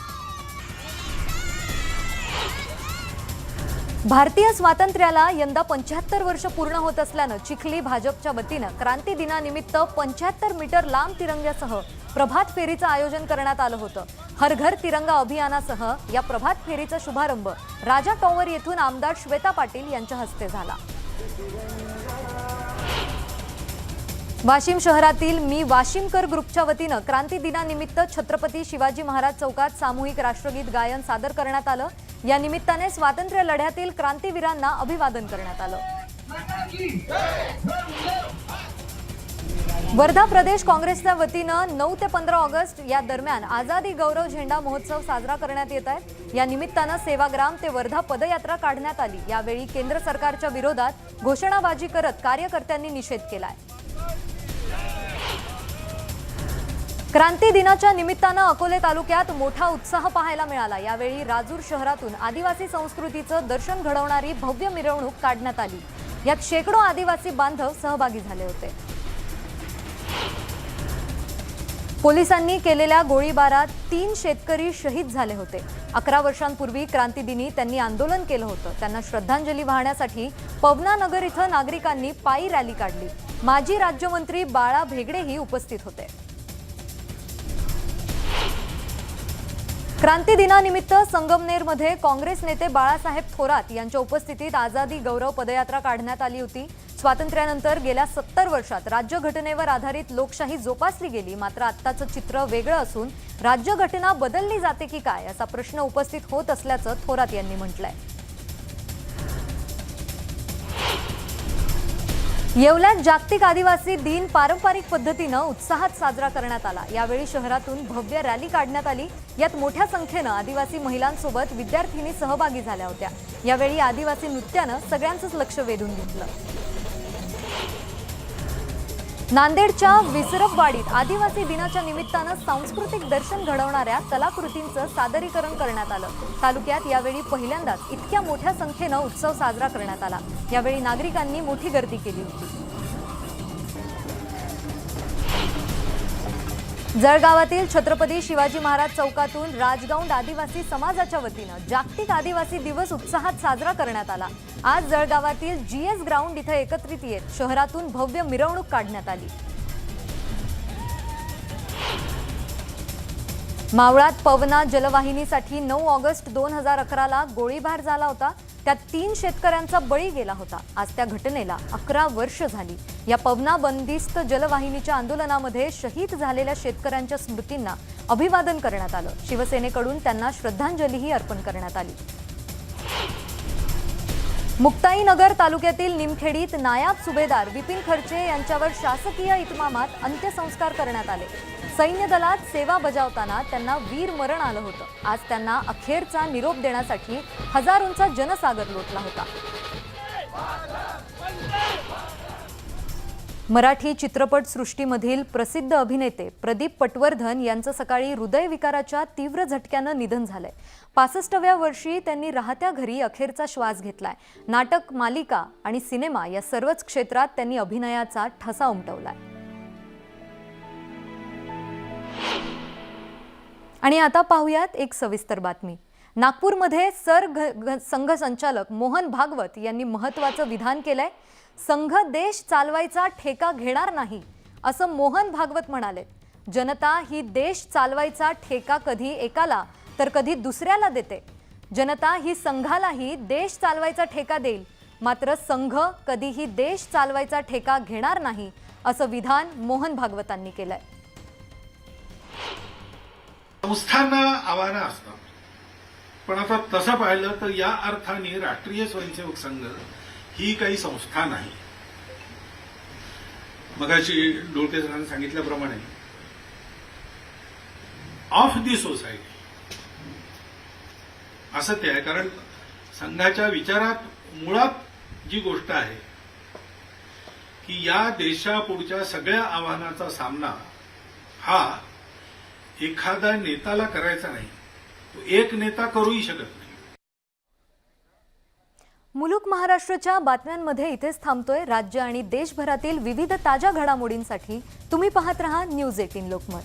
भारतीय स्वातंत्र्याला यंदा 75 वर्ष पूर्ण होत असल्यानं चिखली भाजपच्या वतीनं क्रांती दिनानिमित्त 75 मीटर लांब तिरंग्यासह प्रभात फेरीचं आयोजन करण्यात आलं होतं. हर घर तिरंगा अभियानासह या प्रभात फेरीचा शुभारंभ राजा टॉवर येथून आमदार श्वेता पाटील यांच्या हस्ते झाला. वाशिम शहरातील मी वाशिमकर ग्रुपच्या वतीनं क्रांती दिनानिमित्त छत्रपती शिवाजी महाराज चौकात सामूहिक राष्ट्रगीत गायन सादर करण्यात आलं. या निमित्ताने स्वातंत्र्य लढ्यातील क्रांतीवीरांना अभिवादन करण्यात आलं. वर्धा प्रदेश काँग्रेसच्या वतीनं 9 ते 15 ऑगस्ट या दरम्यान आझादी गौरव झेंडा महोत्सव साजरा करण्यात येत आहे. या निमित्तानं सेवाग्राम ते वर्धा पदयात्रा काढण्यात आली. यावेळी केंद्र सरकारच्या विरोधात घोषणाबाजी करत कार्यकर्त्यांनी निषेध केलाय. क्रांती दिनाच्या निमित्तानं अकोले तालुक्यात मोठा उत्साह पाहायला मिळाला. यावेळी राजूर शहरातून आदिवासी संस्कृतीचं दर्शन घडवणारी भव्य मिरवणूक काढण्यात आली. यात शेकडो आदिवासी बांधव सहभागी झाले होते. पोलिसांनी केलेल्या गोळीबारात 3 शेतकरी शहीद झाले होते. 11 वर्षांपूर्वी क्रांती दिनी त्यांनी आंदोलन केलं होतं. त्यांना श्रद्धांजली वाहण्यासाठी पवना नगर इथं नागरिकांनी पायी रॅली काढली. माजी राज्यमंत्री बाळा भेगडेही उपस्थित होते. क्रांती दिनानिमित्त संगमनेरमध्ये काँग्रेस नेते बाळासाहेब थोरात यांच्या उपस्थितीत आझादी गौरव पदयात्रा काढण्यात आली होती. स्वातंत्र्यानंतर गेल्या 70 वर्षात राज्यघटनेवर आधारित लोकशाही जोपासली गेली, मात्र आत्ताचं चित्र वेगळं असून राज्यघटना बदलली जाते की काय असा प्रश्न उपस्थित होत असल्याचं थोरात यांनी म्हटलंय. येवल्यात जागतिक आदिवासी दिन पारंपरिक पद्धतीनं उत्साहात साजरा करण्यात आला. यावेळी शहरातून भव्य रॅली काढण्यात आली. यात मोठ्या संख्येनं आदिवासी महिलांसोबत विद्यार्थिनी सहभागी झाल्या होत्या. यावेळी आदिवासी नृत्यानं सगळ्यांचंच लक्ष वेधून घेतलं. नांदेडच्या विसरपवाडीत आदिवासी दिनाच्या निमित्तानं सांस्कृतिक दर्शन घडवणाऱ्या कलाकृतींचं सादरीकरण करण्यात आलं. तालुक्यात यावेळी पहिल्यांदाच इतक्या मोठ्या संख्येनं उत्सव साजरा करण्यात आला. यावेळी नागरिकांनी मोठी गर्दी केली होती. जळगावातील छत्रपती शिवाजी महाराज चौकातून राजगौंड आदिवासी समाजाच्या वतीनं जागतिक आदिवासी दिवस उत्साहात साजरा करण्यात आला. आज जळगावातील GS ग्राउंड इथं एकत्रित येत शहरातून भव्य मिरवणूक काढण्यात आली. मावळात पवना जलवाहिनीसाठी 9 ऑगस्ट 2011ला गोळीबार झाला होता. त्यात 3 शेतकऱ्यांचा बळी गेला होता. आज त्या घटनेला 11 वर्ष झाली. या पवना बंदिस्त जलवाहिनीच्या आंदोलनामध्ये शहीद झालेल्या शेतकऱ्यांच्या स्मृतींना अभिवादन करण्यात आलं. शिवसेनेकडून त्यांना श्रद्धांजलीही अर्पण करण्यात आली. मुक्ताईनगर तालुक्यातील निमखेडीत नायब सुभेदार विपिन खर्चे यांच्यावर शासकीय इतमामात अंत्यसंस्कार करण्यात आले. सैन्य दलात सेवा बजावताना त्यांना वीर मरण आलं होतं. आज त्यांना अखेरचा निरोप देण्यासाठी हजारोंचा जनसागर लोटला होता. मराठी चित्रपटसृष्टीमधील प्रसिद्ध अभिनेते प्रदीप पटवर्धन यांचं सकाळी हृदयविकाराच्या तीव्र झटक्यानं निधन झालंय. 65व्या वर्षी त्यांनी राहत्या घरी अखेरचा श्वास घेतलाय. नाटक, मालिका आणि सिनेमा या सर्वच क्षेत्रात त्यांनी अभिनयाचा ठसा उमटवलाय. आणि आता पाहूयात एक सविस्तर बातमी. नागपूरमध्ये संघ संचालक मोहन भागवत यांनी महत्त्वाचं विधान केलंय. संघ देश चालवायचा ठेका घेणार नाही असं मोहन भागवत म्हणाले. जनता ही देश चालवायचा ठेका कधी एकाला तर कधी दुसऱ्याला देते. जनता ही संघालाही देश चालवायचा ठेका देईल, मात्र संघ कधीही देश चालवायचा ठेका घेणार नाही असं विधान मोहन भागवतांनी केलंय. संस्थांना आव्हानं असतात, पण आता तसं पाहिलं तर या अर्थाने राष्ट्रीय स्वयंसेवक संघ ही काही संस्था नाही. मगाशी डोळके सरांनी सांगितल्याप्रमाणे ऑफ दी सोसायटी असं ते आहे. कारण संघाच्या विचारात मुळात जी गोष्ट आहे की या देशापुढच्या सगळ्या आव्हानाचा सामना हा एखादा नेताला करायचा नाही, तो एक नेता करूही शकत नाही. मुलुक महाराष्ट्राच्या बातम्यांमध्ये इथेच थांबतोय. राज्य आणि देशभरातील विविध ताज्या घडामोडींसाठी तुम्ही पाहत रहा न्यूज 18 लोकमत.